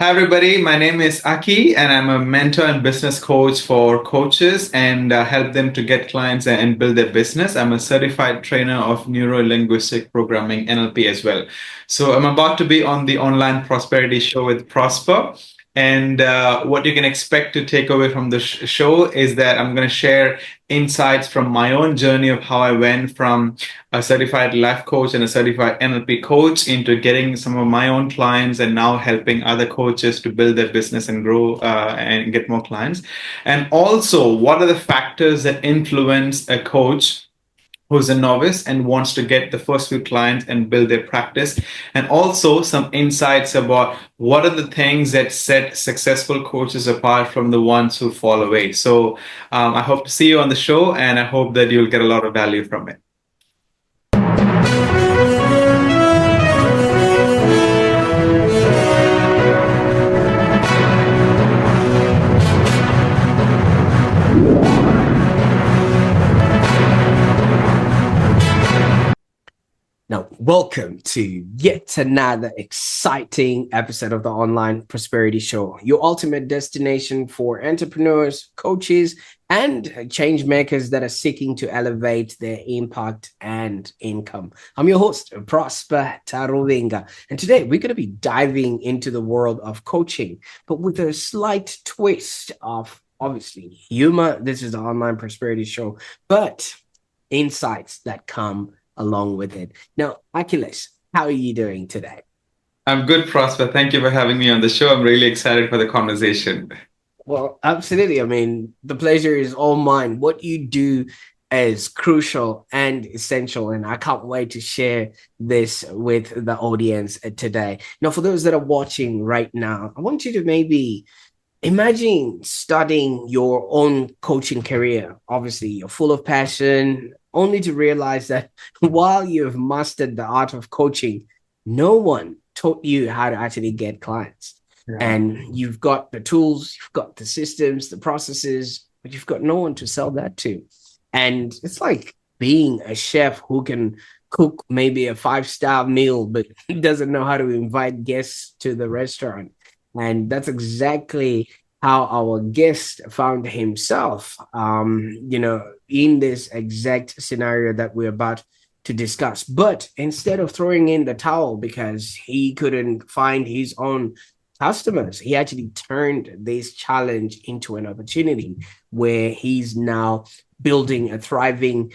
Hi, everybody. My name is Aki, and I'm a mentor and business coach for coaches and help them to get clients and build their business. I'm a certified trainer of neuro linguistic programming, NLP, as well. So I'm about to be on the Online Prosperity Show with Prosper. And what you can expect to take away from the show is that I'm going to share insights from my own journey of how I went from a certified life coach and a certified NLP coach into getting some of my own clients and now helping other coaches to build their business and grow and get more clients. And also, what are the factors that influence a coach who's a novice and wants to get the first few clients and build their practice, and also some insights about what are the things that set successful coaches apart from the ones who fall away. So I hope to see you on the show, and I hope that you'll get a lot of value from it. Now, welcome to yet another exciting episode of the Online Prosperity Show, your ultimate destination for entrepreneurs, coaches, and change makers that are seeking to elevate their impact and income. I'm your host, Prosper Taruvinga, and today we're going to be diving into the world of coaching, but with a slight twist of obviously humor. This is the Online Prosperity Show, but insights that come along with it. Now, Akilesh, how are you doing today? I'm good, Prosper. Thank you for having me on the show. I'm really excited for the conversation. Well, absolutely. I mean, the pleasure is all mine. What you do is crucial and essential, and I can't wait to share this with the audience today. Now, for those that are watching right now, I want you to maybe imagine starting your own coaching career. Obviously, you're full of passion, only to realize that while you've mastered the art of coaching, no one taught you how to actually get clients. Yeah. And you've got the tools, you've got the systems, the processes, but you've got no one to sell that to. And it's like being a chef who can cook maybe a 5-star meal, but doesn't know how to invite guests to the restaurant. And that's exactly how our guest found himself, in this exact scenario that we're about to discuss. But instead of throwing in the towel because he couldn't find his own customers, he actually turned this challenge into an opportunity where he's now building a thriving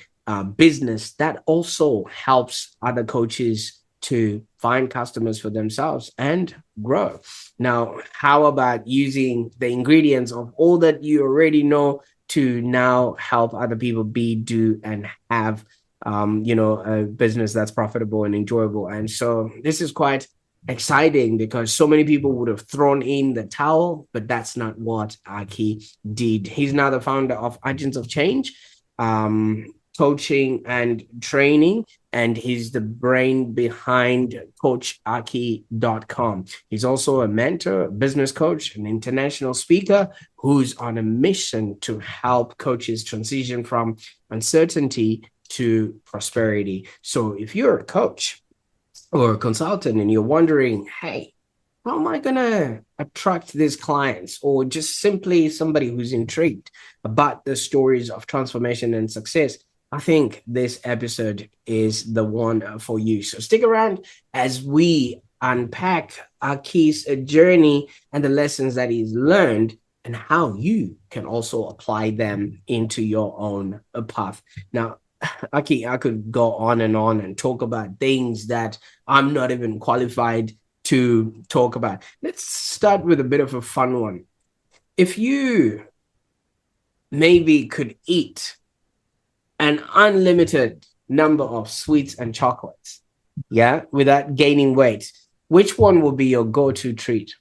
business that also helps other coaches to find customers for themselves and grow. Now, how about using the ingredients of all that you already know to now help other people be, do, and have, a business that's profitable and enjoyable? And so this is quite exciting because so many people would have thrown in the towel, but that's not what Aki did. He's now the founder of Agents of Change, coaching and training, and he's the brain behind coachaki.com. He's also a mentor, business coach, an international speaker who's on a mission to help coaches transition from uncertainty to prosperity. So if you're a coach or a consultant and you're wondering, hey, how am I going to attract these clients, or just simply somebody who's intrigued about the stories of transformation and success, I think this episode is the one for you. So stick around as we unpack Aki's journey and the lessons that he's learned and how you can also apply them into your own path. Now, Aki, I could go on and talk about things that I'm not even qualified to talk about. Let's start with a bit of a fun one. If you maybe could eat an unlimited number of sweets and chocolates, without gaining weight, which one would be your go-to treat?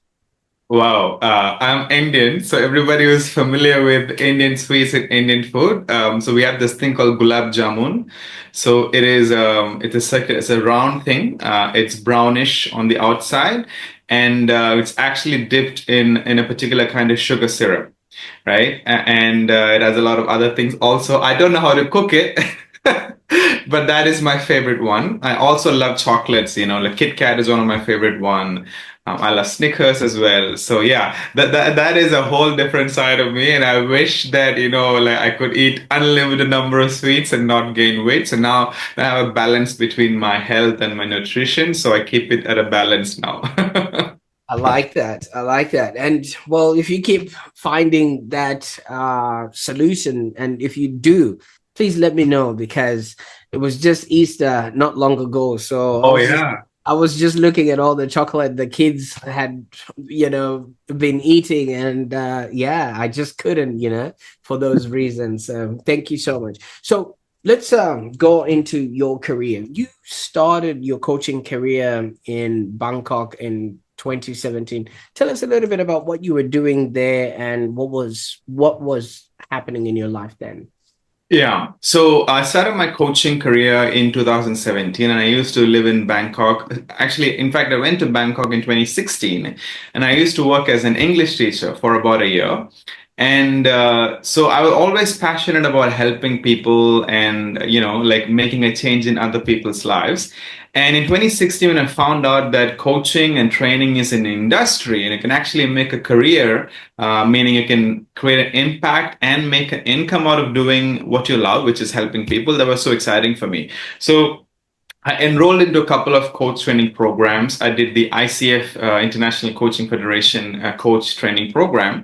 Wow, I'm Indian, so everybody who's familiar with Indian sweets and Indian food. So we have this thing called gulab jamun. So it's a round thing. It's brownish on the outside, and it's actually dipped in a particular kind of sugar syrup, right? And it has a lot of other things also. I don't know how to cook it. But that is my favorite one. I also love chocolates, like Kit Kat is one of my favorite one. I love Snickers as well. So yeah, that is a whole different side of me. And I wish that, like I could eat unlimited number of sweets and not gain weight. So now I have a balance between my health and my nutrition. So I keep it at a balance now. I like that. I like that. And well, if you keep finding that solution, and if you do, please let me know, because it was just Easter not long ago. So Oh yeah. I was just looking at all the chocolate the kids had, been eating, and yeah, I just couldn't, for those reasons. Thank you so much. So let's go into your career. You started your coaching career in Bangkok in 2017. Tell us a little bit about what you were doing there and what was happening in your life then. Yeah. So I started my coaching career in 2017 and I used to live in Bangkok. Actually, in fact, I went to Bangkok in 2016 and I used to work as an English teacher for about a year. And so I was always passionate about helping people and, like making a change in other people's lives. And in 2016, when I found out that coaching and training is an industry and you can actually make a career, meaning you can create an impact and make an income out of doing what you love, which is helping people, that was so exciting for me. So I enrolled into a couple of coach training programs. I did the ICF, International Coaching Federation coach training program.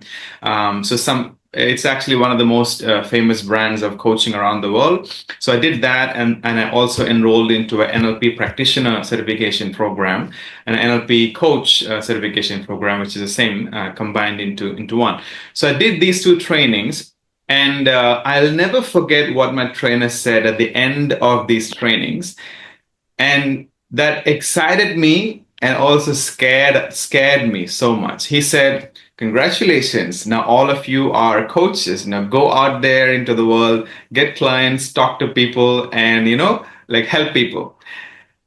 It's actually one of the most famous brands of coaching around the world. So I did that, and I also enrolled into an NLP practitioner certification program, an NLP coach certification program, which is the same combined into one. So I did these two trainings. And I'll never forget what my trainer said at the end of these trainings, and that excited me and also scared me so much. He said, "Congratulations! Now all of you are coaches. Now go out there into the world, get clients, talk to people, and like help people."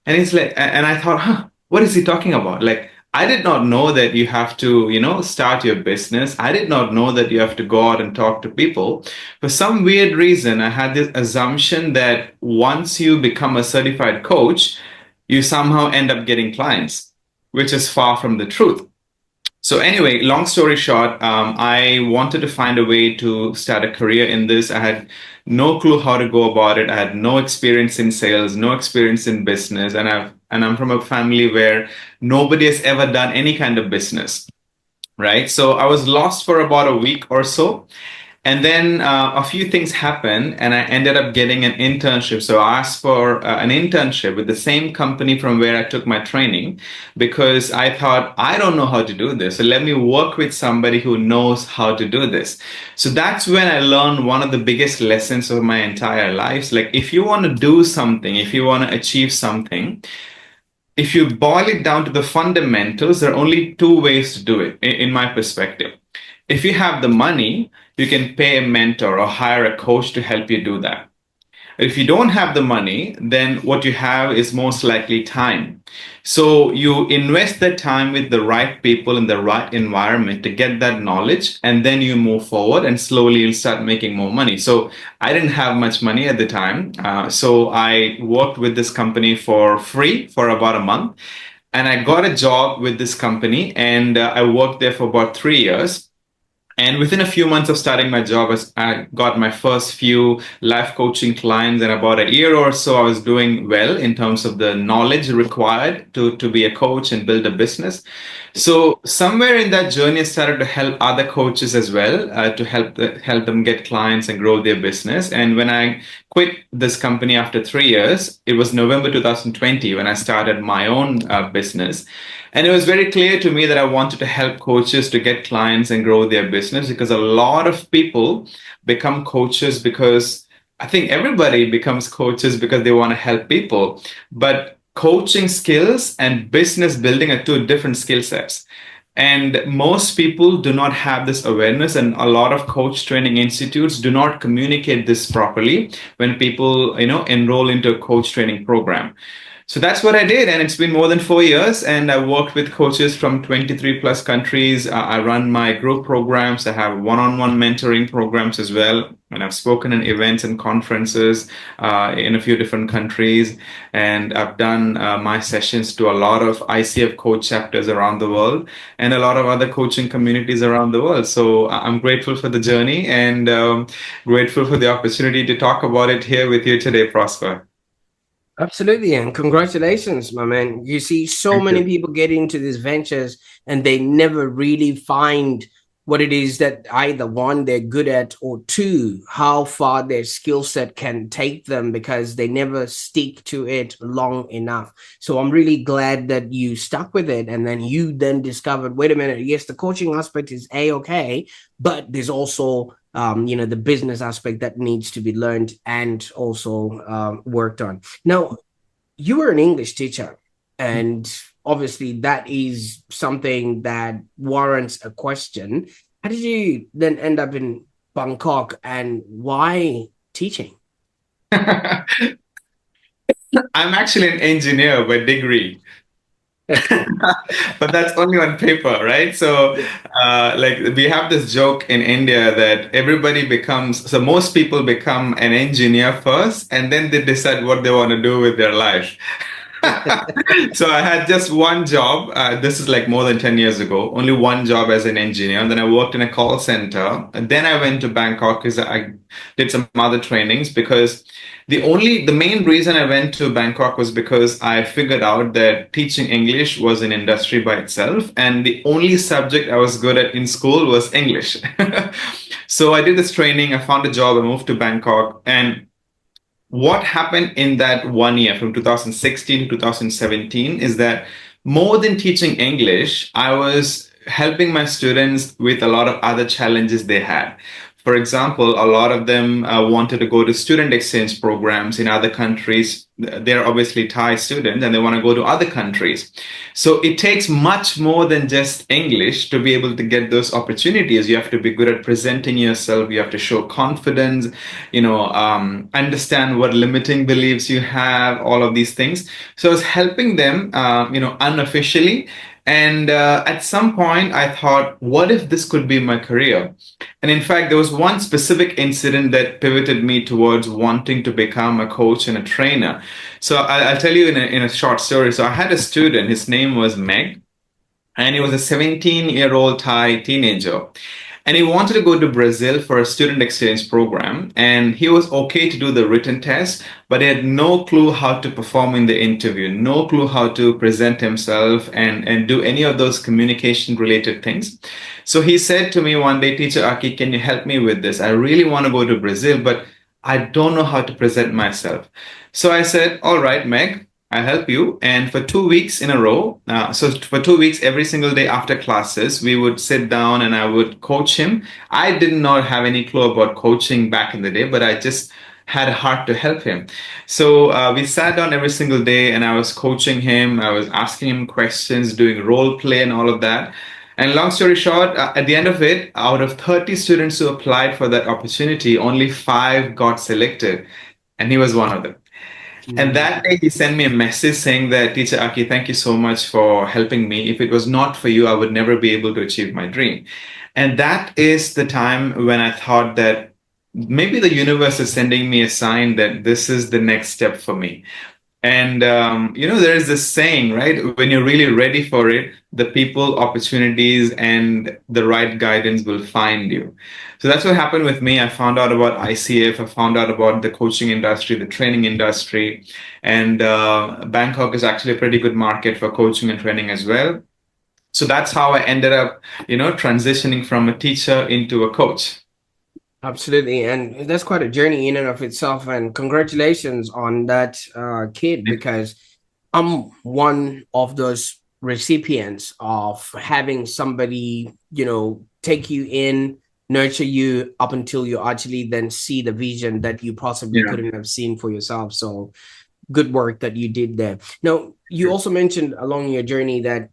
And he's like, and I thought, what is he talking about? Like, I did not know that you have to, start your business. I did not know that you have to go out and talk to people. For some weird reason, I had this assumption that once you become a certified coach, you somehow end up getting clients, which is far from the truth. So anyway, long story short, I wanted to find a way to start a career in this. I had no clue how to go about it. I had no experience in sales, no experience in business, and I'm from a family where nobody has ever done any kind of business, right? So I was lost for about a week or so. And then a few things happened, and I ended up getting an internship. So I asked for an internship with the same company from where I took my training because I thought, I don't know how to do this. So let me work with somebody who knows how to do this. So that's when I learned one of the biggest lessons of my entire life. Like, if you want to do something, if you want to achieve something, if you boil it down to the fundamentals, there are only two ways to do it, in my perspective. If you have the money, you can pay a mentor or hire a coach to help you do that. If you don't have the money, then what you have is most likely time. So you invest that time with the right people in the right environment to get that knowledge, and then you move forward and slowly you'll start making more money. So I didn't have much money at the time. So I worked with this company for free for about a month. And I got a job with this company, and I worked there for about 3 years. And within a few months of starting my job, I got my first few life coaching clients. And about a year or so, I was doing well in terms of the knowledge required to be a coach and build a business. So somewhere in that journey, I started to help other coaches as well, to help them get clients and grow their business. And when I quit this company after 3 years, it was November 2020 when I started my own business. And it was very clear to me that I wanted to help coaches to get clients and grow their business, because a lot of people become coaches because I think everybody becomes coaches because they want to help people. But coaching skills and business building are two different skill sets. And most people do not have this awareness, and a lot of coach training institutes do not communicate this properly when people, enroll into a coach training program. So that's what I did. And it's been more than 4 years. And I worked with coaches from 23 plus countries. I run my group programs. I have one-on-one mentoring programs as well. And I've spoken in events and conferences in a few different countries. And I've done my sessions to a lot of ICF coach chapters around the world and a lot of other coaching communities around the world. So I'm grateful for the journey and grateful for the opportunity to talk about it here with you today, Prosper. Absolutely, and congratulations, my man. You see so Thank many you. people get into these ventures and they never really find what it is that either one, they're good at, or two, how far their skill set can take them because they never stick to it long enough. So I'm really glad that you stuck with it and then you then discovered, wait a minute, yes, the coaching aspect is A-okay, but there's also the business aspect that needs to be learned and also worked on. Now, you were an English teacher, and obviously that is something that warrants a question. How did you then end up in Bangkok, and why teaching? I'm actually an engineer by degree, but that's only on paper, right? So, like we have this joke in India that so most people become an engineer first, and then they decide what they want to do with their life. So I had just one job. This is like more than 10 years ago, only one job as an engineer. And then I worked in a call center. And then I went to Bangkok because I did some other trainings because the main reason I went to Bangkok was because I figured out that teaching English was an industry by itself. And the only subject I was good at in school was English. So I did this training. I found a job. I moved to Bangkok and what happened in that 1 year from 2016 to 2017 is that more than teaching English, I was helping my students with a lot of other challenges they had. For example, a lot of them wanted to go to student exchange programs in other countries. They're obviously Thai students and they want to go to other countries. So it takes much more than just English to be able to get those opportunities. You have to be good at presenting yourself. You have to show confidence, understand what limiting beliefs you have, all of these things. So I was helping them, unofficially. And at some point, I thought, what if this could be my career? And in fact, there was one specific incident that pivoted me towards wanting to become a coach and a trainer. So I'll tell you in a short story. So I had a student, his name was Meg, and he was a 17-year-old Thai teenager. And he wanted to go to Brazil for a student exchange program. And he was okay to do the written test, but he had no clue how to perform in the interview, no clue how to present himself and do any of those communication related things. So he said to me one day, Teacher Aki, can you help me with this? I really want to go to Brazil, but I don't know how to present myself. So I said, all right, Meg, I'll help you. And for 2 weeks in a row, so for 2 weeks, every single day after classes, we would sit down and I would coach him. I did not have any clue about coaching back in the day, but I just had a heart to help him. So we sat down every single day and I was coaching him. I was asking him questions, doing role play and all of that. And long story short, at the end of it, out of 30 students who applied for that opportunity, only five got selected. And he was one of them. And Mm. that day he sent me a message saying that, Teacher Aki, thank you so much for helping me. If it was not for you, I would never be able to achieve my dream. And that is the time when I thought that maybe the universe is sending me a sign that this is the next step for me. And there is this saying, right? When you're really ready for it, the people, opportunities, and the right guidance will find you. So that's what happened with me. I found out about ICF. I found out about the coaching industry, the training industry, and Bangkok is actually a pretty good market for coaching and training as well. So that's how I ended up, transitioning from a teacher into a coach. Absolutely. And that's quite a journey in and of itself. And congratulations on that kid, because I'm one of those recipients of having somebody, take you in, nurture you up until you actually then see the vision that you possibly Yeah. couldn't have seen for yourself. So good work that you did there. Now, you also mentioned along your journey that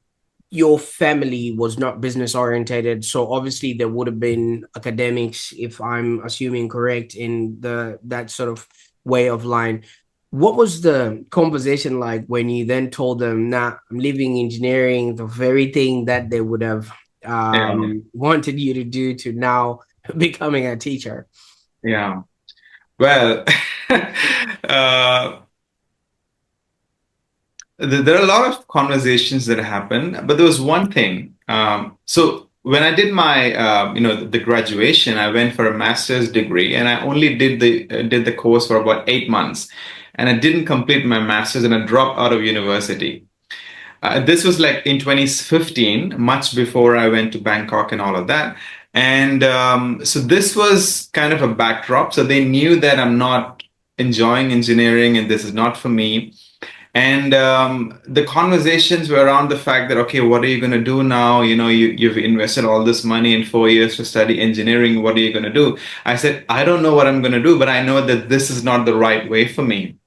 your family was not business orientated, so obviously there would have been academics, if I'm assuming correct, in the that sort of way of line. What was the conversation like when you then told them, nah, I'm leaving engineering, the very thing that they would have Yeah. wanted you to do to now becoming a teacher? Yeah. Well, uh, there are a lot of conversations that happen, but there was one thing. So when I did my, the graduation, I went for a master's degree, and I only did the course for about 8 months, and I didn't complete my master's, and I dropped out of university. This was like in 2015, much before I went to Bangkok and all of that. And so this was kind of a backdrop. So they knew that I'm not enjoying engineering and this is not for me. And the conversations were around the fact that, okay, what are you going to do now? You've invested all this money in 4 years to study engineering. What are you going to do? I said, I don't know what I'm going to do, but I know that this is not the right way for me.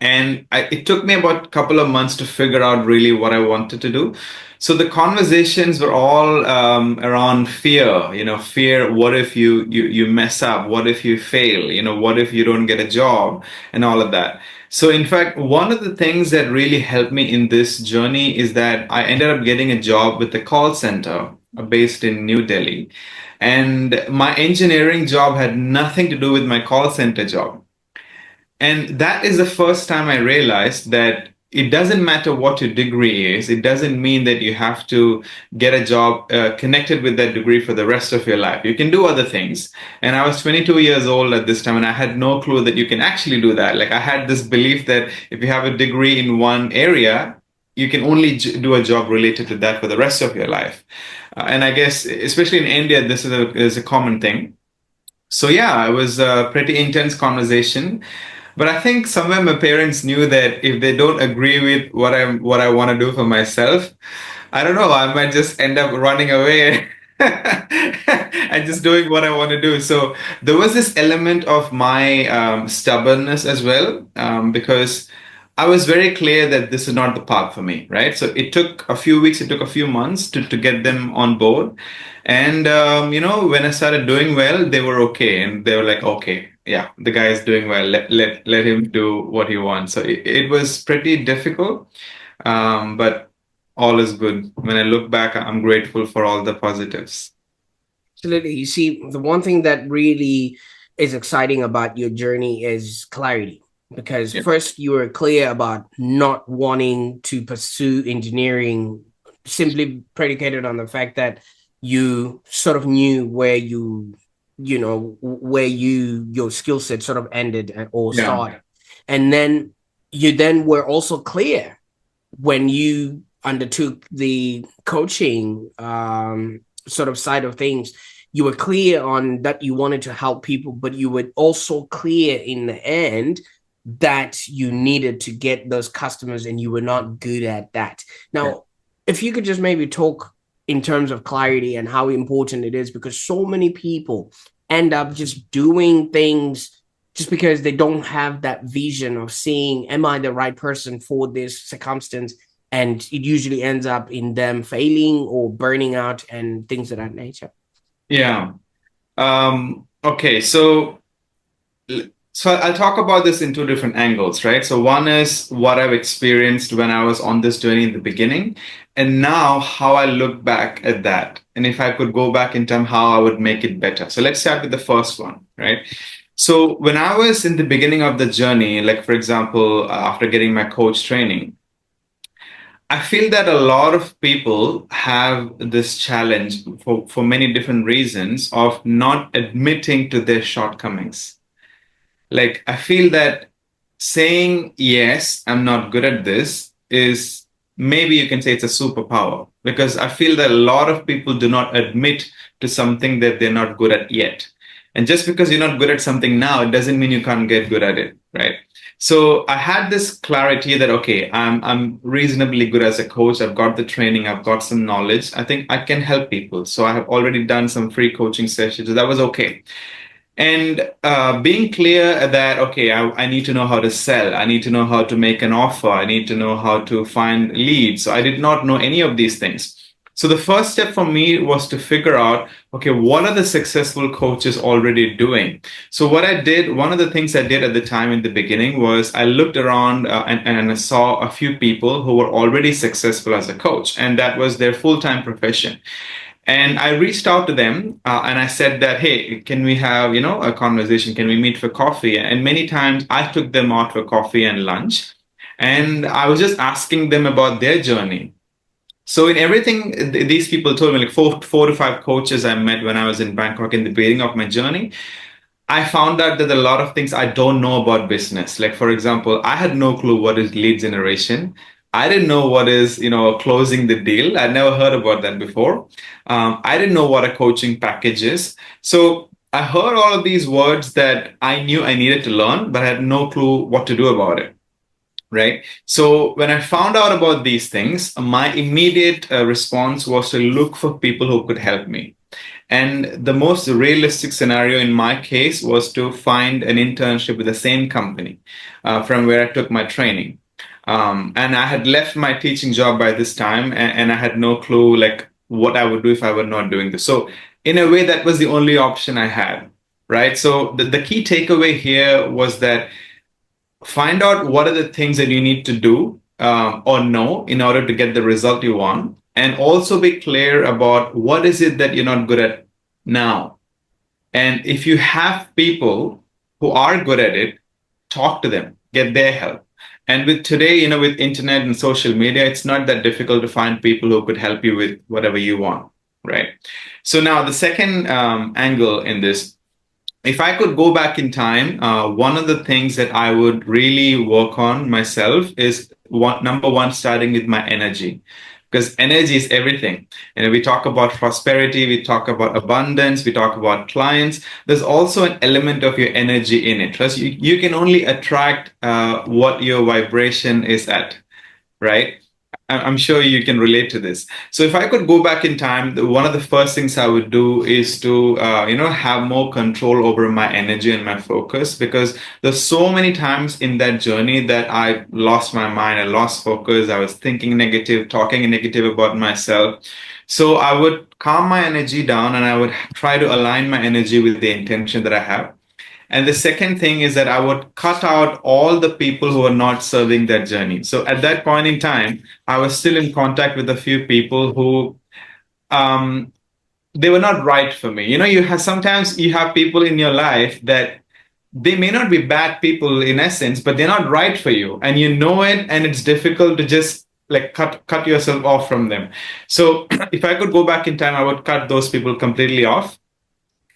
And it took me about a couple of months to figure out really what I wanted to do. So the conversations were all around fear. Fear. What if you mess up? What if you fail? What if you don't get a job and all of that? So in fact, one of the things that really helped me in this journey is that I ended up getting a job with the call center based in New Delhi, and my engineering job had nothing to do with my call center job. And that is the first time I realized that it doesn't matter what your degree is. It doesn't mean that you have to get a job connected with that degree for the rest of your life. You can do other things. And I was 22 years old at this time, and I had no clue that you can actually do that. Like I had this belief that if you have a degree in one area, you can only do a job related to that for the rest of your life. And I guess, especially in India, this is a common thing. So yeah, it was a pretty intense conversation. But I think somewhere my parents knew that if they don't agree with what I want to do for myself, I don't know, I might just end up running away and just doing what I want to do. So there was this element of my stubbornness as well, because I was very clear that this is not the path for me, right? So it took a few weeks, it took a few months to get them on board. And, when I started doing well, they were okay. And they were like, okay, yeah, the guy is doing well. Let him do what he wants. So it was pretty difficult, but all is good. When I look back, I'm grateful for all the positives. Absolutely. You see, the one thing that really is exciting about your journey is clarity. Because Yeah. first, you were clear about not wanting to pursue engineering, simply predicated on the fact that you sort of knew where your skill set sort of ended or Yeah. started. And then you then were also clear when you undertook the coaching sort of side of things. You were clear on that you wanted to help people, but you were also clear in the end that you needed to get those customers and you were not good at that. Now, if you could just maybe talk in terms of clarity and how important it is, because so many people end up just doing things just because they don't have that vision of seeing, am I the right person for this circumstance? And it usually ends up in them failing or burning out and things of that nature. Yeah. Okay. So I'll talk about this in two different angles, right? So one is what I've experienced when I was on this journey in the beginning, and now how I look back at that. And if I could go back in time, how I would make it better. So let's start with the first one, right? So when I was in the beginning of the journey, like for example, after getting my coach training, I feel that a lot of people have this challenge for many different reasons of not admitting to their shortcomings. Like, I feel that saying, yes, I'm not good at this is, maybe you can say it's a superpower, because I feel that a lot of people do not admit to something that they're not good at yet. And just because you're not good at something now, it doesn't mean you can't get good at it, right? So I had this clarity that, okay, I'm reasonably good as a coach. I've got the training, I've got some knowledge. I think I can help people. So I have already done some free coaching sessions. So that was okay. And being clear that, okay, I need to know how to sell. I need to know how to make an offer. I need to know how to find leads. So I did not know any of these things. So the first step for me was to figure out, okay, what are the successful coaches already doing? So what I did, one of the things I did at the time in the beginning was I looked around and I saw a few people who were already successful as a coach, and that was their full-time profession. And I reached out to them and I said that, hey, can we have, a conversation? Can we meet for coffee? And many times I took them out for coffee and lunch. And I was just asking them about their journey. So in everything, these people told me, like four to five coaches I met when I was in Bangkok in the beginning of my journey. I found out that a lot of things I don't know about business. Like, for example, I had no clue what is lead generation. I didn't know what is, closing the deal. I'd never heard about that before. I didn't know what a coaching package is. So I heard all of these words that I knew I needed to learn, but I had no clue what to do about it. Right. So when I found out about these things, my immediate response was to look for people who could help me. And the most realistic scenario in my case was to find an internship with the same company from where I took my training. And I had left my teaching job by this time, and I had no clue like what I would do if I were not doing this. So in a way, that was the only option I had. Right. So the key takeaway here was that find out what are the things that you need to do or know in order to get the result you want, and also be clear about what is it that you're not good at now. And if you have people who are good at it, talk to them, get their help. And with today, with internet and social media, it's not that difficult to find people who could help you with whatever you want, right? So now the second angle in this, if I could go back in time, one of the things that I would really work on myself is number one, starting with my energy, because energy is everything. We talk about prosperity, we talk about abundance, we talk about clients. There's also an element of your energy in it. Plus, you can only attract what your vibration is at, right? I'm sure you can relate to this. So if I could go back in time, one of the first things I would do is to, have more control over my energy and my focus, because there's so many times in that journey that I lost my mind, I lost focus, I was thinking negative, talking negative about myself. So I would calm my energy down and I would try to align my energy with the intention that I have. And the second thing is that I would cut out all the people who are not serving that journey. So at that point in time, I was still in contact with a few people who they were not right for me. You have sometimes you have people in your life that they may not be bad people in essence, but they're not right for you, and you know it, and it's difficult to just like cut yourself off from them. So if I could go back in time, I would cut those people completely off.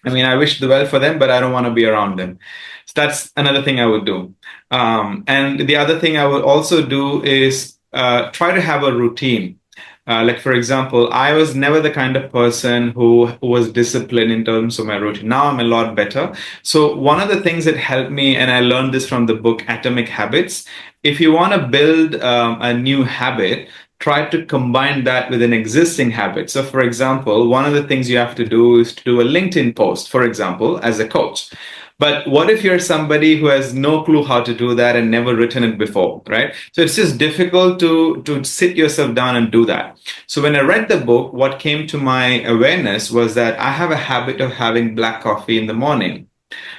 I mean, I wish the well for them, but I don't want to be around them. So that's another thing I would do. And the other thing I would also do is try to have a routine. Like, for example, I was never the kind of person who was disciplined in terms of my routine. Now I'm a lot better. So one of the things that helped me, and I learned this from the book Atomic Habits, if you want to build a new habit, try to combine that with an existing habit. So, for example, one of the things you have to do is to do a LinkedIn post, for example, as a coach. But what if you're somebody who has no clue how to do that and never written it before, right? So it's just difficult to sit yourself down and do that. So when I read the book, what came to my awareness was that I have a habit of having black coffee in the morning.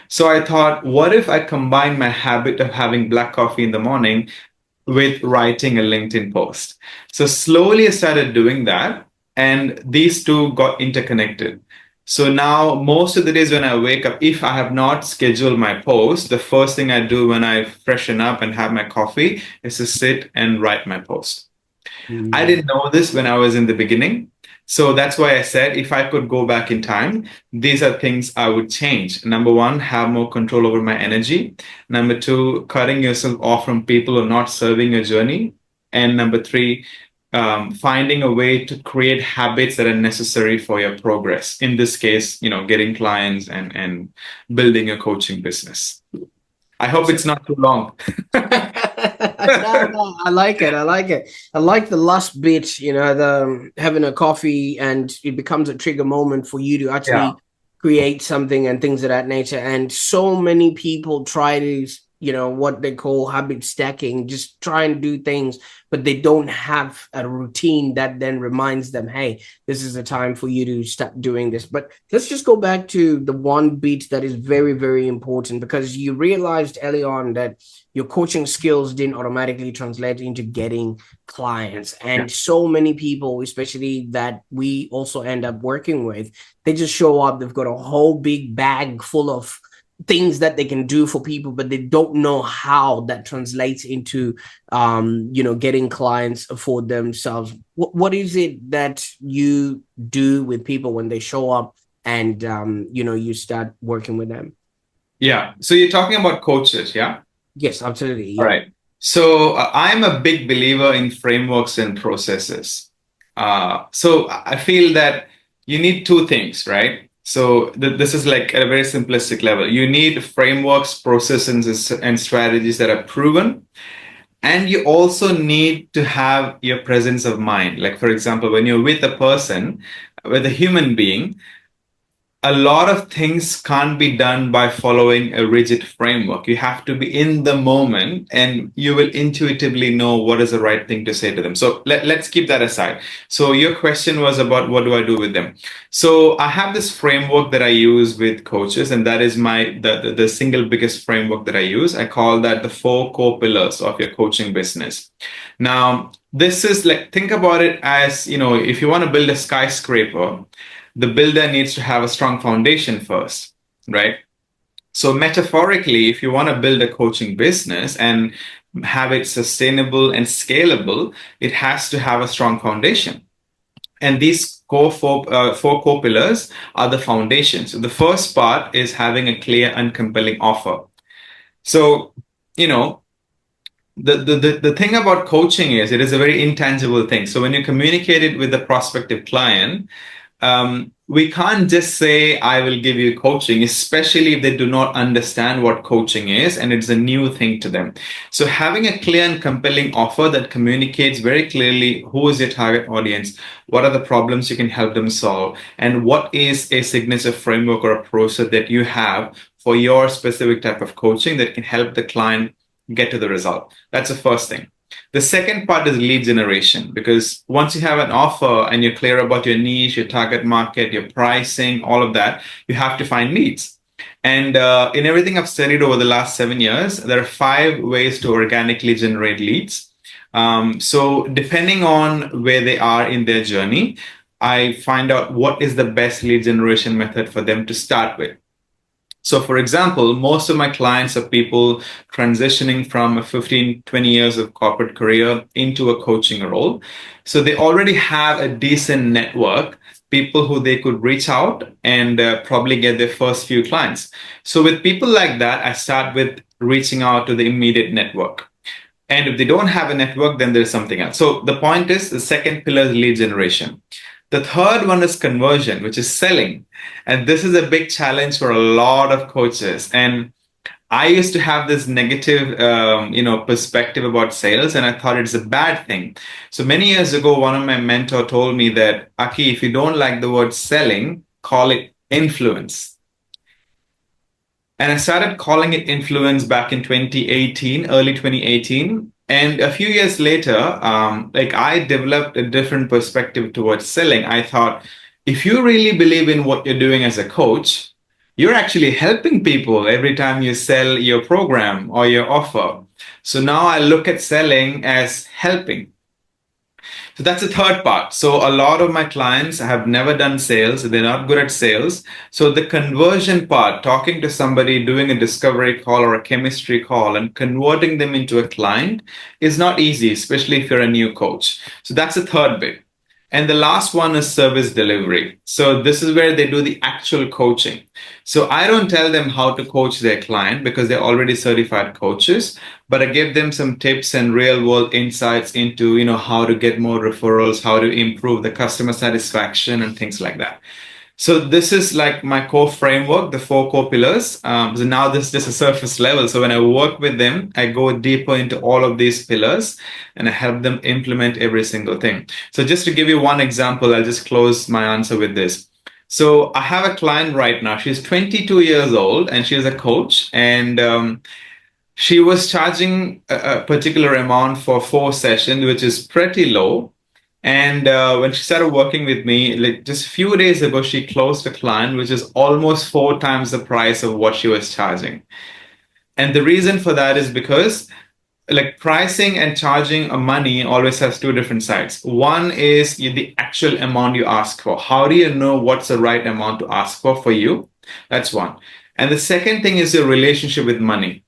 So I thought, what if I combine my habit of having black coffee in the morning with writing a LinkedIn post? So slowly I started doing that, and these two got interconnected. So now most of the days when I wake up, if I have not scheduled my post, the first thing I do when I freshen up and have my coffee is to sit and write my post. I didn't know this when I was in the beginning. So that's why I said if I could go back in time, these are things I would change. Number one, have more control over my energy. Number two, cutting yourself off from people who are not serving your journey. And number three, finding a way to create habits that are necessary for your progress. In this case, getting clients and building a coaching business. I hope it's not too long. No, I like it. I like it. I like the last bit, the having a coffee and it becomes a trigger moment for you to actually Yeah. create something and things of that nature. And so many people try to, what they call habit stacking, just try and do things, but they don't have a routine that then reminds them, hey, this is the time for you to start doing this. But let's just go back to the one bit that is very, very important, because you realized early on that your coaching skills didn't automatically translate into getting clients. And so many people, especially that we also end up working with, they just show up, they've got a whole big bag full of things that they can do for people, but they don't know how that translates into getting clients for themselves. What is it that you do with people when they show up and you start working with them? Yeah, so you're talking about coaches, yeah? Yes, absolutely. Yeah. All right. So I'm a big believer in frameworks and processes. So I feel that you need two things, right? So this is like at a very simplistic level. You need frameworks, processes, and strategies that are proven. And you also need to have your presence of mind. Like, for example, when you're with a person, with a human being, a lot of things can't be done by following a rigid framework. You have to be in the moment and you will intuitively know what is the right thing to say to them. So let's keep that aside. So your question was about what do I do with them? So I have this framework that I use with coaches, and that is the single biggest framework that I use. I call that the 4 core pillars of your coaching business. Now, this is like, think about it as, if you want to build a skyscraper, the builder needs to have a strong foundation first, right? So metaphorically, if you want to build a coaching business and have it sustainable and scalable, it has to have a strong foundation. And these four core pillars are the foundation. So the first part is having a clear and compelling offer. So, the thing about coaching is it is a very intangible thing. So when you communicate it with the prospective client, we can't just say, I will give you coaching, especially if they do not understand what coaching is and it's a new thing to them. So having a clear and compelling offer that communicates very clearly who is your target audience, what are the problems you can help them solve, and what is a signature framework or a process that you have for your specific type of coaching that can help the client get to the result. That's the first thing. The second part is lead generation, because once you have an offer and you're clear about your niche, your target market, your pricing, all of that, you have to find leads. And in everything I've studied over the last 7 years, there are 5 ways to organically generate leads. So depending on where they are in their journey, I find out what is the best lead generation method for them to start with. So for example, most of my clients are people transitioning from a 15, 20 years of corporate career into a coaching role. So they already have a decent network, people who they could reach out and probably get their first few clients. So with people like that, I start with reaching out to the immediate network. And if they don't have a network, then there's something else. So the point is, the second pillar is lead generation. The third one is conversion, which is selling. And this is a big challenge for a lot of coaches. And I used to have this negative, perspective about sales, and I thought it's a bad thing. So many years ago, one of my mentors told me that, Aki, if you don't like the word selling, call it influence. And I started calling it influence back in 2018, early 2018. And a few years later, I developed a different perspective towards selling. I thought, if you really believe in what you're doing as a coach, you're actually helping people every time you sell your program or your offer. So now I look at selling as helping. So that's the third part. So a lot of my clients have never done sales. They're not good at sales. So the conversion part, talking to somebody, doing a discovery call or a chemistry call and converting them into a client is not easy, especially if you're a new coach. So that's the third bit. And the last one is service delivery. So this is where they do the actual coaching. So I don't tell them how to coach their client because they're already certified coaches, but I give them some tips and real world insights into, how to get more referrals, how to improve the customer satisfaction and things like that. So this is like my core framework, the 4 core pillars. So now this is just a surface level. So when I work with them, I go deeper into all of these pillars and I help them implement every single thing. So just to give you one example, I'll just close my answer with this. So I have a client right now. She's 22 years old and she's a coach. And She was charging a particular amount for 4 sessions, which is pretty low. And when she started working with me, like just a few days ago, she closed a client, which is almost 4 times the price of what she was charging. And the reason for that is because like pricing and charging money always has two different sides. One is the actual amount you ask for. How do you know what's the right amount to ask for you? That's one. And the second thing is your relationship with money.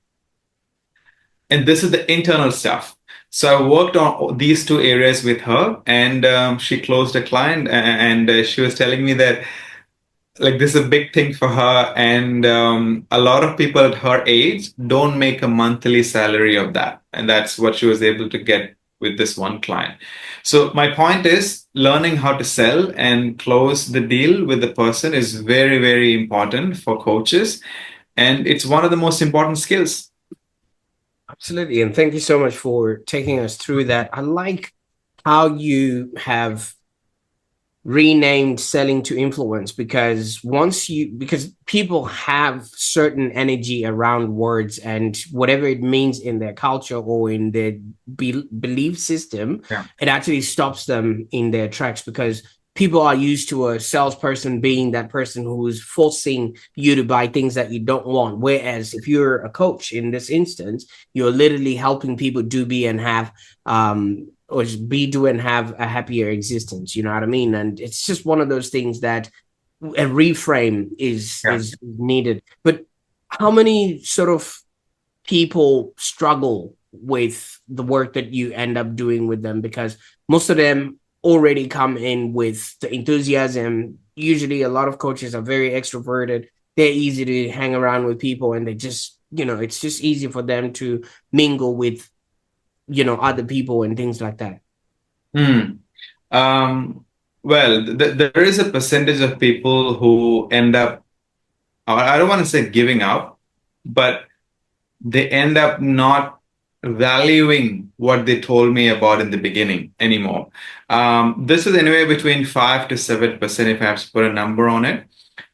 And this is the internal stuff. So I worked on these two areas with her, and she closed a client, and she was telling me that like this is a big thing for her, and a lot of people at her age don't make a monthly salary of that, and that's what she was able to get with this one client. So my point is learning how to sell and close the deal with the person is very, very important for coaches, and it's one of the most important skills. Absolutely. And thank you so much for taking us through that. I like how you have renamed selling to influence, because because people have certain energy around words and whatever it means in their culture or in their belief system. Yeah. It actually stops them in their tracks, because people are used to a salesperson being that person who's forcing you to buy things that you don't want, whereas if you're a coach in this instance, you're literally helping people do, be, and have or just be, do, and have a happier existence. You know what I mean? And it's just one of those things that a reframe is needed. But how many sort of people struggle with the work that you end up doing with them? Because most of them already come in with the enthusiasm. Usually a lot of coaches are very extroverted. They're easy to hang around with people, and they just, it's just easy for them to mingle with other people and things like that. Well, there is a percentage of people who end up, I don't want to say giving up, but they end up not valuing what they told me about in the beginning anymore. This is anywhere between 5 to 7%, if I have to put a number on it.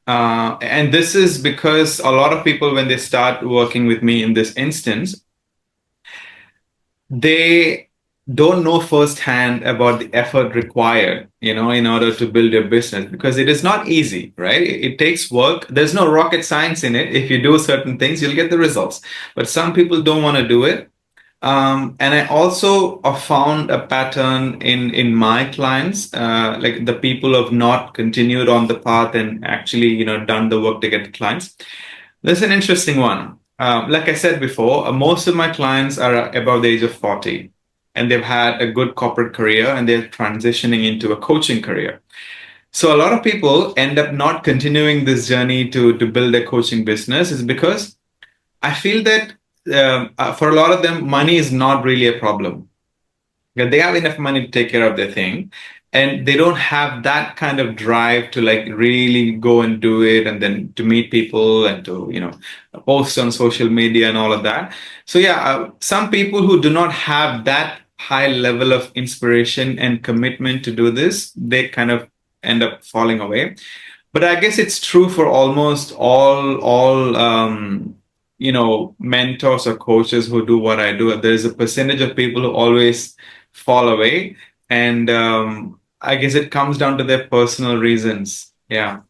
And this is because a lot of people, when they start working with me in this instance, they don't know firsthand about the effort required, in order to build your business, because it is not easy, right? It takes work. There's no rocket science in it. If you do certain things, you'll get the results. But some people don't want to do it. And I also found a pattern in my clients, like the people who have not continued on the path and actually, done the work to get the clients. There's an interesting one. Like I said before, most of my clients are above the age of 40, and they've had a good corporate career, and they're transitioning into a coaching career. So a lot of people end up not continuing this journey to build a coaching business is because I feel that for a lot of them, money is not really a problem. They have enough money to take care of their thing, and they don't have that kind of drive to like really go and do it, and then to meet people and to post on social media and all of that. So yeah, some people who do not have that high level of inspiration and commitment to do this, they kind of end up falling away. But I guess it's true for almost all mentors or coaches who do what I do. There's a percentage of people who always fall away, and I guess it comes down to their personal reasons. Yeah.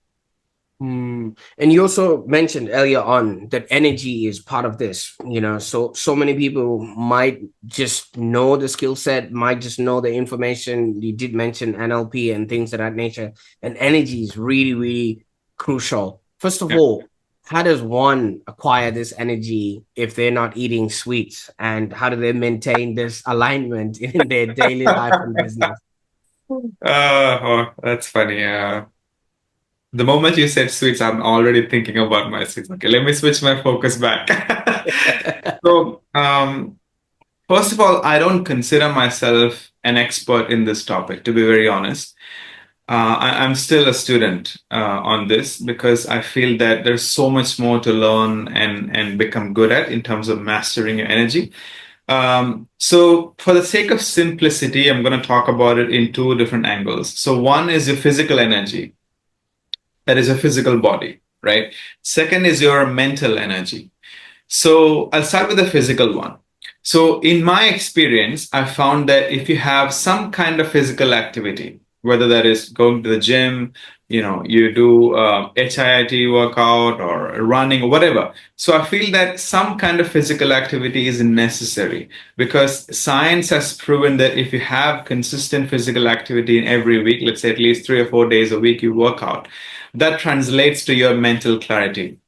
And you also mentioned earlier on that energy is part of this, so many people might just know the skill set, might just know the information. You did mention NLP and things of that nature, and energy is really, really crucial. First of all, how does one acquire this energy if they're not eating sweets, and how do they maintain this alignment in their daily life and business? That's funny. The moment you said sweets, I'm already thinking about my sweets. Okay, let me switch my focus back. So, first of all, I don't consider myself an expert in this topic, to be very honest. I'm still a student on this, because I feel that there's so much more to learn and become good at in terms of mastering your energy. So for the sake of simplicity, I'm going to talk about it in two different angles. So one is your physical energy. That is a physical body, right? Second is your mental energy. So I'll start with the physical one. So in my experience, I found that if you have some kind of physical activity, whether that is going to the gym, you do HIIT workout or running or whatever. So I feel that some kind of physical activity is necessary because science has proven that if you have consistent physical activity in every week, let's say at least 3 or 4 days a week you work out, that translates to your mental clarity.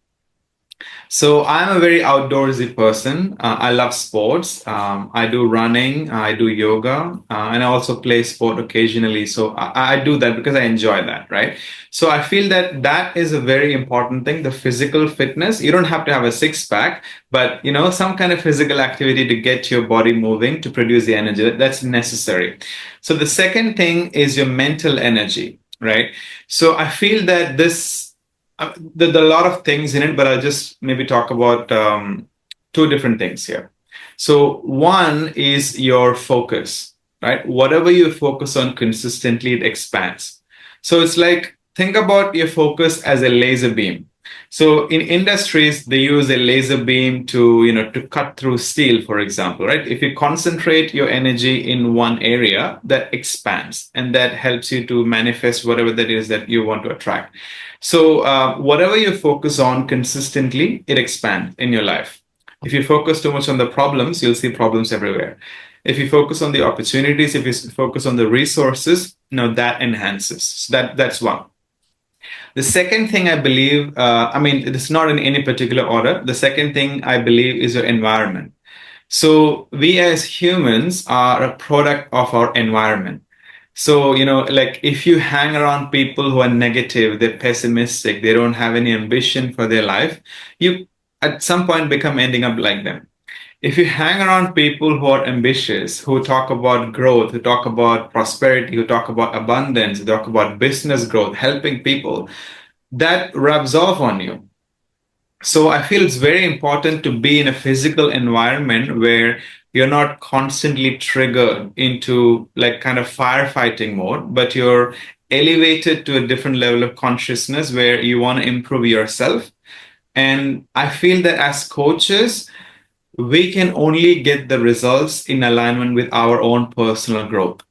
So I'm a very outdoorsy person. I love sports. I do running, I do yoga, and I also play sport occasionally. So I do that because I enjoy that, right? So I feel that that is a very important thing, the physical fitness. You don't have to have a six pack, but some kind of physical activity to get your body moving to produce the energy that's necessary. So the second thing is your mental energy, right? So I feel that there are a lot of things in it, but I'll just maybe talk about two different things here. So one is your focus, right? Whatever you focus on consistently, it expands. So it's like, think about your focus as a laser beam. So in industries, they use a laser beam to cut through steel, for example, right? If you concentrate your energy in one area, that expands and that helps you to manifest whatever that is that you want to attract. So whatever you focus on consistently, it expands in your life. If you focus too much on the problems, you'll see problems everywhere. If you focus on the opportunities, if you focus on the resources, that enhances. So that's one. The second thing I believe, I mean, it's not in any particular order. The second thing I believe is your environment. So we as humans are a product of our environment. So, like if you hang around people who are negative, they're pessimistic, they don't have any ambition for their life, you at some point become ending up like them. If you hang around people who are ambitious, who talk about growth, who talk about prosperity, who talk about abundance, who talk about business growth, helping people, that rubs off on you. So I feel it's very important to be in a physical environment where you're not constantly triggered into like kind of firefighting mode, but you're elevated to a different level of consciousness where you want to improve yourself. And I feel that as coaches, we can only get the results in alignment with our own personal growth.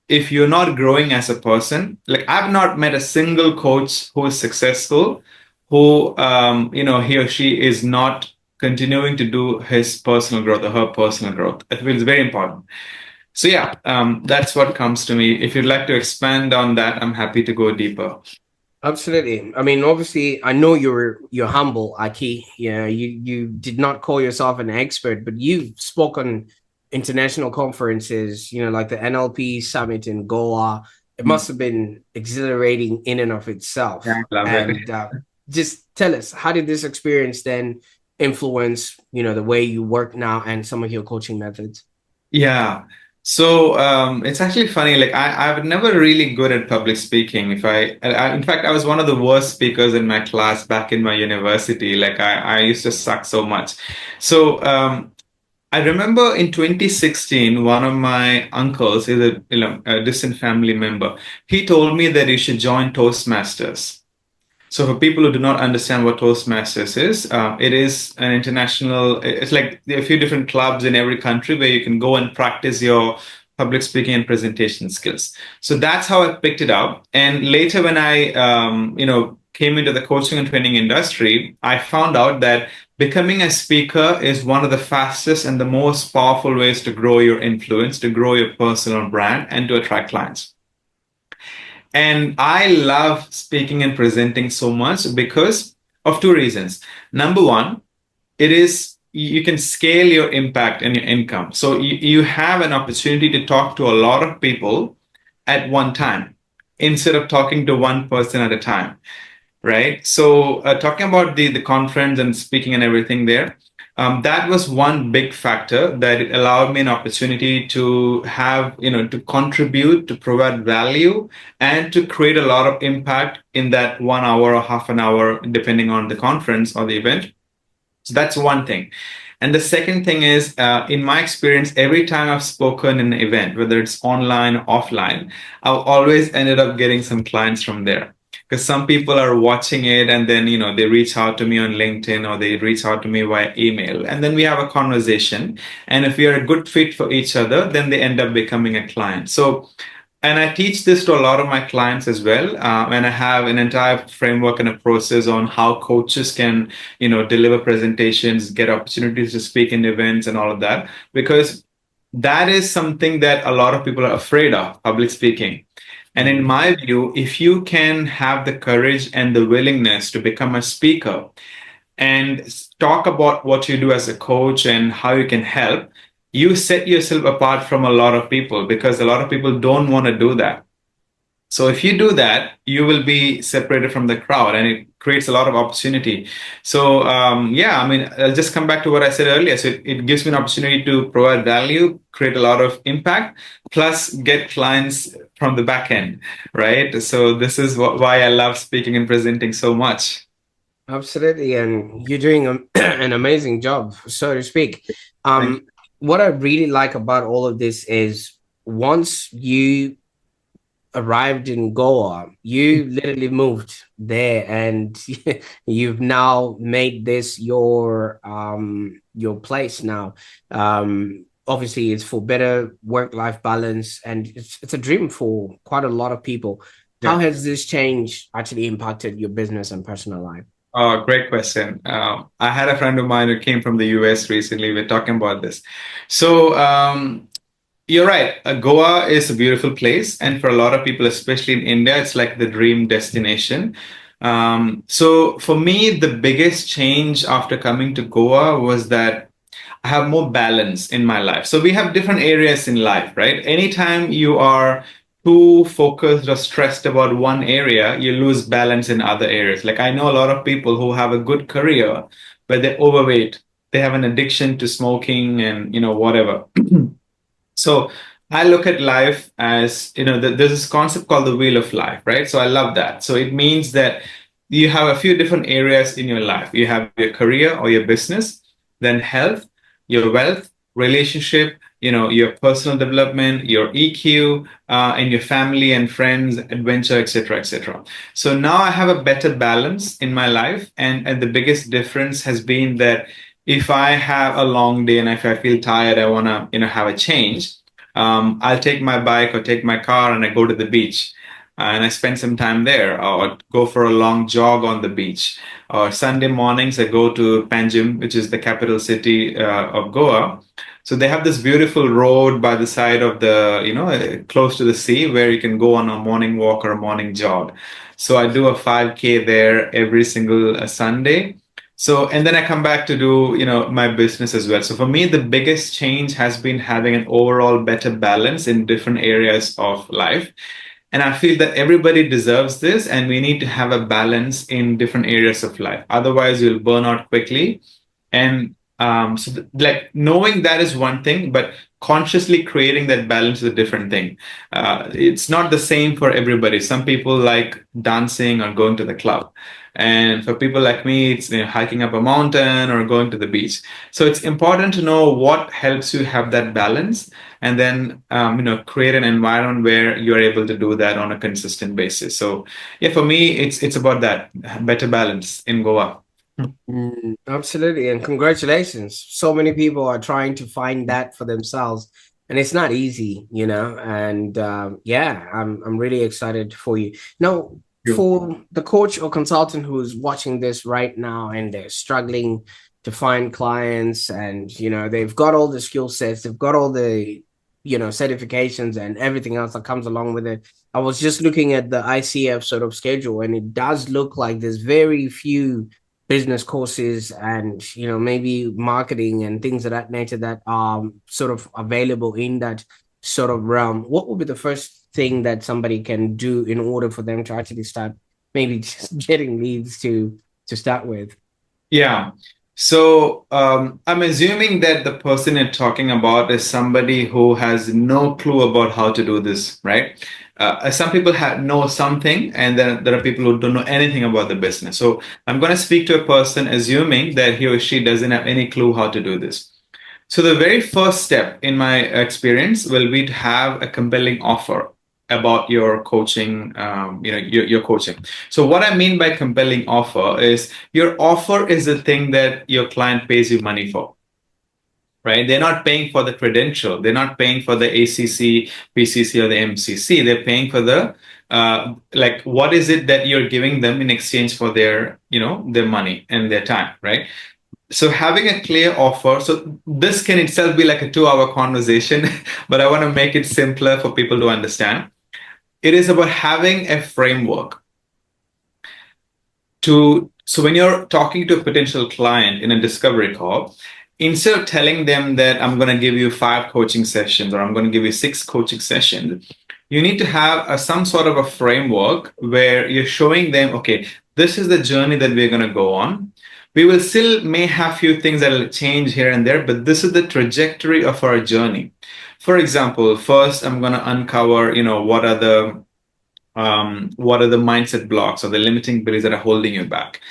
If you're not growing as a person, like I've not met a single coach who is successful, who, he or she is not continuing to do his personal growth or her personal growth. I feel it's very important. So yeah, that's what comes to me. If you'd like to expand on that, I'm happy to go deeper. Absolutely. I mean, obviously, I know you're humble, Aki. Yeah, you did not call yourself an expert, but you've spoken international conferences, like the NLP summit in Goa. It must have been exhilarating in and of itself. Yeah, I love it. And just tell us, how did this experience then influence, the way you work now and some of your coaching methods? Yeah. So it's actually funny. Like I've never really good at public speaking. In fact, I was one of the worst speakers in my class back in my university. Like I used to suck so much. So I remember in 2016, one of my uncles is a distant family member. He told me that you should join Toastmasters. So for people who do not understand what Toastmasters is, it is an international, it's like there are a few different clubs in every country where you can go and practice your public speaking and presentation skills. So that's how I picked it up. And later when I, came into the coaching and training industry, I found out that becoming a speaker is one of the fastest and the most powerful ways to grow your influence, to grow your personal brand, and to attract clients. And I love speaking and presenting so much because of two reasons. Number one, it is you can scale your impact and your income. So you have an opportunity to talk to a lot of people at one time instead of talking to one person at a time, right? So talking about the conference and speaking and everything there, that was one big factor that it allowed me an opportunity to have, to contribute, to provide value, and to create a lot of impact in that 1 hour or half an hour, depending on the conference or the event. So that's one thing. And the second thing is, in my experience, every time I've spoken in an event, whether it's online or offline, I've always ended up getting some clients from there. because some people are watching it and then, they reach out to me on LinkedIn or they reach out to me via email. And then we have a conversation. And if we are a good fit for each other, then they end up becoming a client. So, and I teach this to a lot of my clients as well. And I have an entire framework and a process on how coaches can, deliver presentations, get opportunities to speak in events and all of that, because that is something that a lot of people are afraid of, public speaking. And in Mhm. my view, if you can have the courage and the willingness to become a speaker and talk about what you do as a coach and how you can help, you set yourself apart from a lot of people, because a lot of people don't want to do that. So if you do that, you will be separated from the crowd, and it creates a lot of opportunity. So yeah, I mean, I'll just come back to what I said earlier. So it gives me an opportunity to provide value, create a lot of impact, plus get clients from the back end, right? So this is why I love speaking and presenting so much. Absolutely, and you're doing an amazing job, so to speak. Thank Um, what I really like about all of this is once you arrived in Goa, you. you literally moved there, and you've now made this your place now. Obviously, it's for better work-life balance, and it's a dream for quite a lot of people. How Yeah. has this change actually impacted your business and personal life? Oh, great question. I had a friend of mine who came from the US recently. We're talking about this. So, you're right. Goa is a beautiful place. And for a lot of people, especially in India, it's like the dream destination. So, for me, the biggest change after coming to Goa was that I have more balance in my life. So we have different areas in life, right? Anytime you are too focused or stressed about one area, you lose balance in other areas. Like I know a lot of people who have a good career, but they're overweight. They have an addiction to smoking and, whatever. So I look at life as, there's this concept called the wheel of life, right? So I love that. So it means that you have a few different areas in your life. You have your career or your business, then health, your wealth, relationship, your personal development, your EQ, and your family and friends, adventure, etc., etc. So now I have a better balance in my life, and the biggest difference has been that if I have a long day and if I feel tired, I want to, have a change. I'll take my bike or take my car and I go to the beach and I spend some time there or go for a long jog on the beach. Or Sunday mornings, I go to Panjim, which is the capital city of Goa. So they have this beautiful road by the side of the, close to the sea where you can go on a morning walk or a morning jog. So I do a 5K there every single Sunday. So, and then I come back to do, my business as well. So for me, the biggest change has been having an overall better balance in different areas of life. And I feel that everybody deserves this, and we need to have a balance in different areas of life. Otherwise, you'll burn out quickly. And like knowing that is one thing, but consciously creating that balance is a different thing. It's not the same for everybody. Some people like dancing or going to the club. And for people like me, it's hiking up a mountain or going to the beach. So it's important to know what helps you have that balance, and then create an environment where you're able to do that on a consistent basis. So yeah, for me, it's about that better balance in Goa. Absolutely, and congratulations. So many people are trying to find that for themselves, and it's not easy, And yeah, I'm really excited for you. Now, You. for the coach or consultant who's watching this right now and they're struggling to find clients, and they've got all the skill sets, they've got all the certifications and everything else that comes along with it. I was just looking at the ICF sort of schedule, and it does look like there's very few business courses and maybe marketing and things of that nature that are sort of available in that sort of realm. What would be the first thing that somebody can do in order for them to actually start maybe just getting leads to start with? Yeah. So I'm assuming that the person you're talking about is somebody who has no clue about how to do this, right? Some people know something, and then there are people who don't know anything about the business. So I'm going to speak to a person assuming that he or she doesn't have any clue how to do this. So the very first step in my experience will be to have a compelling offer. about your coaching, your coaching. So what I mean by compelling offer is your offer is the thing that your client pays you money for, right? They're not paying for the credential. They're not paying for the ACC, PCC, or the MCC. They're paying for the like, what is it that you're giving them in exchange for their, their money and their time, right? So having a clear offer. So this can itself be like a 2-hour conversation, but I want to make it simpler for people to understand. It is about having a framework so when you're talking to a potential client in a discovery call, instead of telling them that I'm going to give you 5 coaching sessions or I'm going to give you 6 coaching sessions, you need to have some sort of a framework where you're showing them, okay, this is the journey that we're going to go on. We will still may have few things that will change here and there, but this is the trajectory of our journey. For example, first I'm going to uncover, what are the mindset blocks or the limiting beliefs that are holding you back,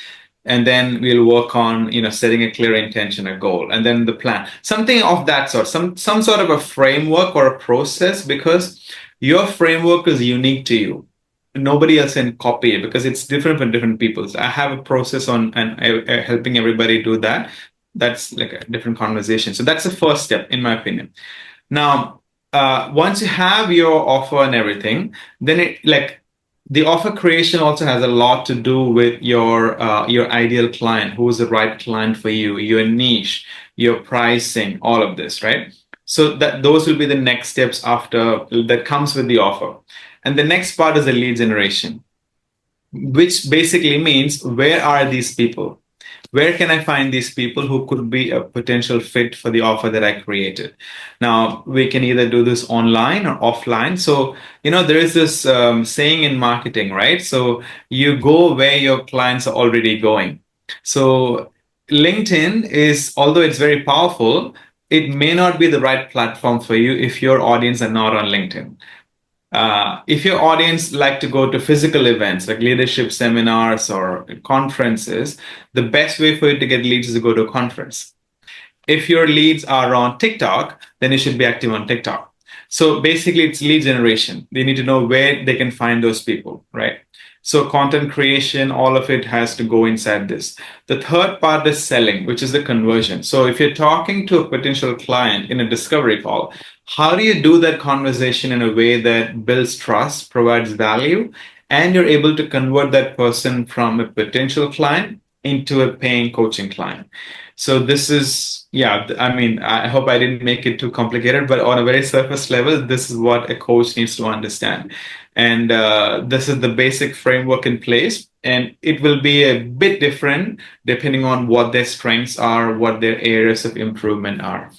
and then we'll work on setting a clear intention, a goal, and then the plan, something of that sort, some sort of a framework or a process, because your framework is unique to you. Nobody else can copy it because it's different for different people. So I have a process on and helping everybody do that. That's like a different conversation. So that's the first step, in my opinion. Now, once you have your offer and everything, then the offer creation also has a lot to do with your ideal client, who is the right client for you, your niche, your pricing, all of this, right? So that those will be the next steps after that comes with the offer. And the next part is the lead generation, which basically means, where are these people? Where can I find these people who could be a potential fit for the offer that I created? Now, we can either do this online or offline. So, there is this saying in marketing, right? So you go where your clients are already going. So LinkedIn is, although it's very powerful, it may not be the right platform for you if your audience are not on LinkedIn. If your audience like to go to physical events like leadership seminars or conferences, the best way for you to get leads is to go to a conference. If your leads are on TikTok, then you should be active on TikTok. So basically, it's lead generation. They need to know where they can find those people, right? So content creation, all of it has to go inside this. The third part is selling, which is the conversion. So if you're talking to a potential client in a discovery call, how do you do that conversation in a way that builds trust, provides value, and you're able to convert that person from a potential client into a paying coaching client? So this is, yeah, I mean, I hope I didn't make it too complicated, but on a very surface level, this is what a coach needs to understand. And this is the basic framework in place. And it will be a bit different depending on what their strengths are, what their areas of improvement are.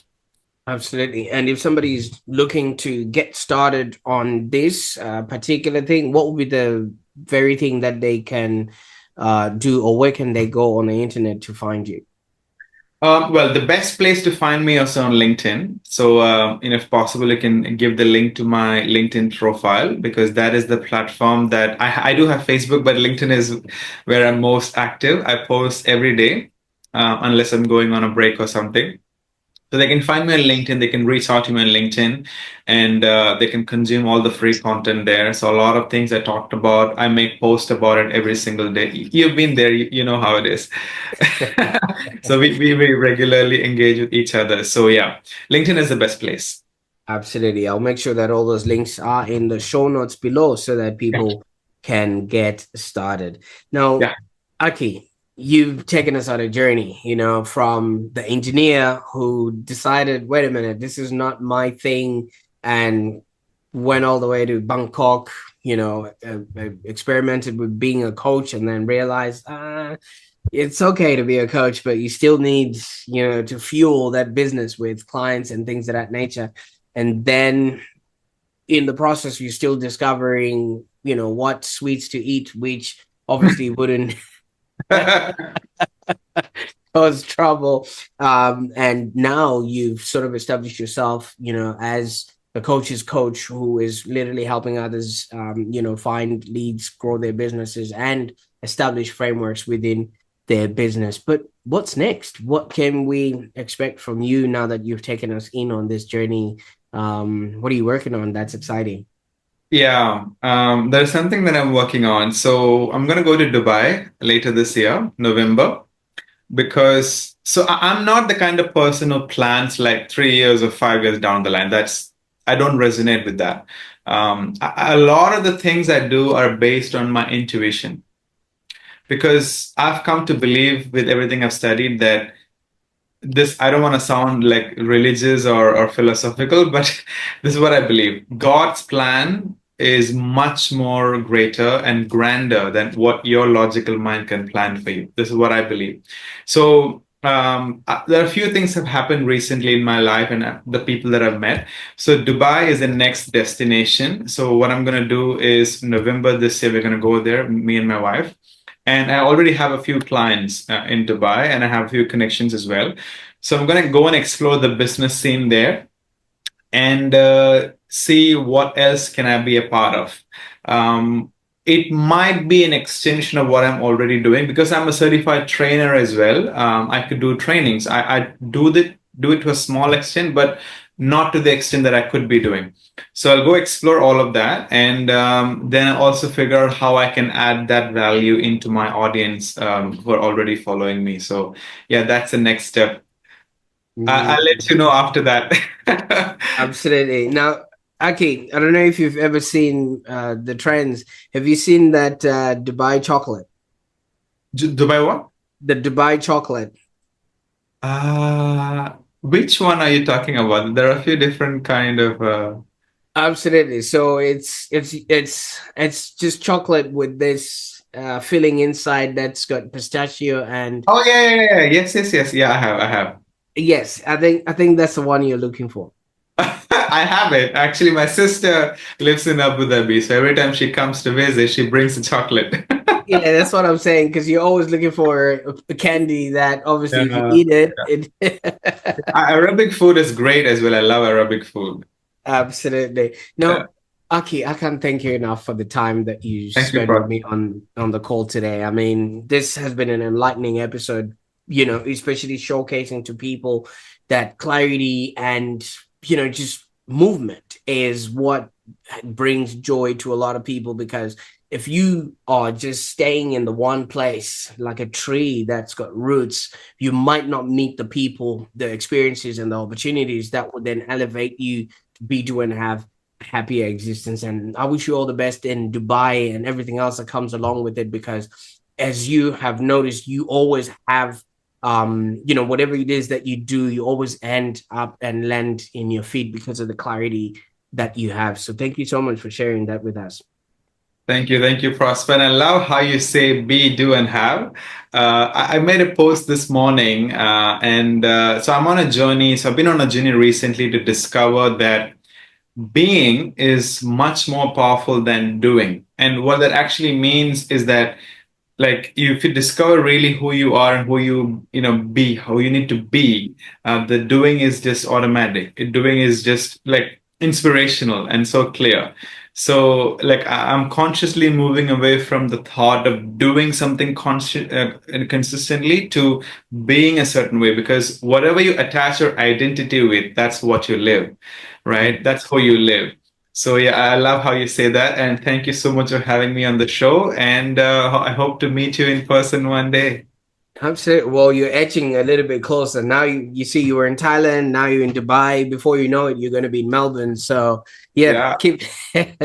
Absolutely. And if somebody's looking to get started on this particular thing, what would be the very thing that they can do, or where can they go on the internet to find you? Well, the best place to find me is on LinkedIn. So, if possible, you can give the link to my LinkedIn profile, because that is the platform that I do have Facebook, but LinkedIn is where I'm most active. I post every day, unless I'm going on a break or something. So they can find me on LinkedIn. They can reach out to me on LinkedIn, and they can consume all the free content there. So a lot of things I talked about, I make posts about it every single day. You've been there, you know how it is. So we regularly engage with each other. So yeah, LinkedIn is the best place. Absolutely. I'll make sure that all those links are in the show notes below so that Yeah. people can get started. Now, Yeah. Aki, you've taken us on a journey, from the engineer who decided, wait a minute, this is not my thing, and went all the way to Bangkok, experimented with being a coach, and then realized, it's okay to be a coach, but you still need, to fuel that business with clients and things of that nature. And then in the process, you're still discovering, what sweets to eat, which obviously wouldn't cause trouble. And now you've sort of established yourself, as a coach's coach who is literally helping others, find leads, grow their businesses, and establish frameworks within their business. But what's next? What can we expect from you now that you've taken us in on this journey? What are you working on that's exciting? Yeah, there's something that I'm working on. So I'm gonna go to Dubai later this year, November, because I'm not the kind of person who plans like 3 years or 5 years down the line. I don't resonate with that. A lot of the things I do are based on my intuition because I've come to believe with everything I've studied that this I don't want to sound like religious or philosophical, but this is what I believe. God's plan is much more greater and grander than what your logical mind can plan for you. This is what I believe. So there are a few things have happened recently in my life and the people that I've met. So Dubai is the next destination. So what I'm going to do is November this year, we're going to go there, me and my wife. And I already have a few clients in Dubai and I have a few connections as well. So I'm going to go and explore the business scene there and see what else can I be a part of. It might be an extension of what I'm already doing because I'm a certified trainer as well. I could do trainings. I do it to a small extent, but not to the extent that I could be doing. So I'll go explore all of that, and then I also figure out how I can add that value into my audience who are already following me. So yeah, that's the next step. I'll let you know after that. Absolutely. Now, Aki, I don't know if you've ever seen the trends. Have you seen that Dubai chocolate? Dubai what? The Dubai chocolate. Which one are you talking about? There are a few different kind of. Absolutely. So it's just chocolate with this filling inside that's got pistachio and Oh yeah, yeah, yeah. Yes, yes, yes. Yeah, I have. yes, I think that's the one you're looking for. I have it. Actually, my sister lives in Abu Dhabi, so every time she comes to visit, she brings the chocolate. Yeah, that's what I'm saying because you're always looking for a candy that obviously if you Yeah. eat it. Arabic food is great as well. I love Arabic food. Absolutely. Yeah. Now, Aki, I can't thank you enough for the time that you Thank you, spent with Pras. me on the call today. I mean, this has been an enlightening episode, especially showcasing to people that clarity and, just movement is what brings joy to a lot of people because if you are just staying in the one place like a tree that's got roots, you might not meet the people, the experiences and the opportunities that would then elevate you be to and have happier existence. And I wish you all the best in Dubai and everything else that comes along with it, because as you have noticed, you always have whatever it is that you do, you always end up and land in your feet because of the clarity that you have. So thank you so much for sharing that with us. Thank you, Prosper. And I love how you say be, do, and have. I made a post this morning, and so I'm on a journey. So I've been on a journey recently to discover that being is much more powerful than doing. And what that actually means is that like if you discover really who you are and who be how you need to be, the doing is just automatic. Doing is just like inspirational and so clear. So like I'm consciously moving away from the thought of doing something and consistently to being a certain way, because whatever you attach your identity with, that's what you live, right? That's who you live. So yeah, I love how you say that, and thank you so much for having me on the show. And I hope to meet you in person one day. Absolutely. Well, you're edging a little bit closer. Now you see you were in Thailand, now you're in Dubai. Before you know it, you're going to be in Melbourne. So yeah, Yeah. keep keep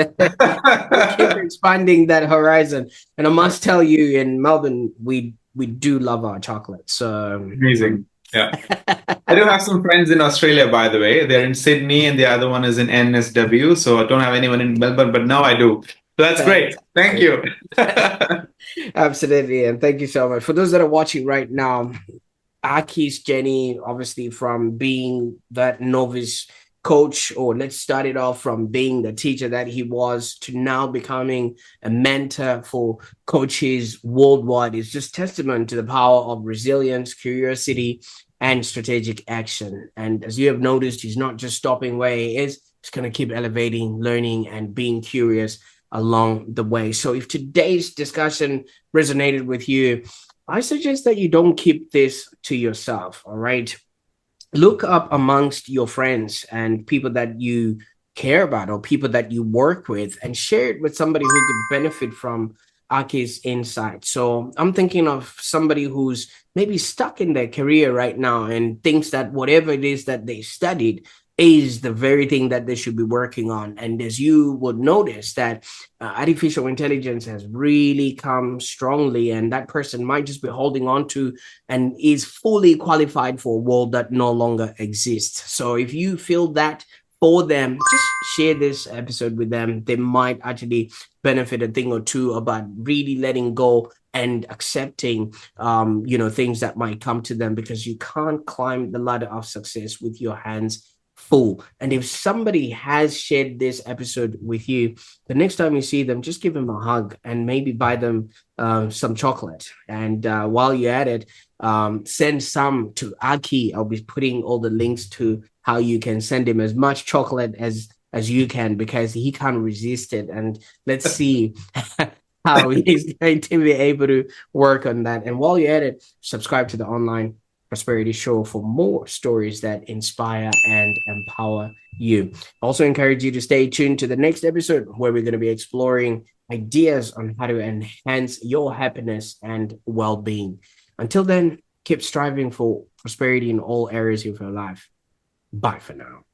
expanding that horizon. And I must tell you, in Melbourne, we do love our chocolate. So Amazing. Yeah. I do have some friends in Australia, by the way. They're in Sydney, and the other one is in NSW. So I don't have anyone in Melbourne, but now I do. So that's great. Thank fantastic. you. Absolutely. And thank you so much. For those that are watching right now, Aki's journey, obviously, from being that novice coach, or let's start it off from being the teacher that he was to now becoming a mentor for coaches worldwide, is just testament to the power of resilience, curiosity, and strategic action. And as you have noticed, he's not just stopping where he is, he's going to keep elevating, learning, and being curious along the way. So if today's discussion resonated with you, I suggest that you don't keep this to yourself. All right. Look up amongst your friends and people that you care about or people that you work with, and share it with somebody who could benefit from Aki's insight. So I'm thinking of somebody who's maybe stuck in their career right now and thinks that whatever it is that they studied is the very thing that they should be working on. And as you would notice that artificial intelligence has really come strongly, and that person might just be holding on to and is fully qualified for a world that no longer exists. So if you feel that for them, just share this episode with them. They might actually benefit a thing or two about really letting go and accepting things that might come to them, because you can't climb the ladder of success with your hands full. And if somebody has shared this episode with you, the next time you see them, just give them a hug and maybe buy them some chocolate. And while you're at it, send some to Aki. I'll be putting all the links to how you can send him as much chocolate as you can, because he can't resist it. And let's see how he's going to be able to work on that. And while you're at it, subscribe to the Online Prosperity Show for more stories that inspire and empower you. Also encourage you to stay tuned to the next episode, where we're going to be exploring ideas on how to enhance your happiness and well-being. Until then, keep striving for prosperity in all areas of your life. Bye for now.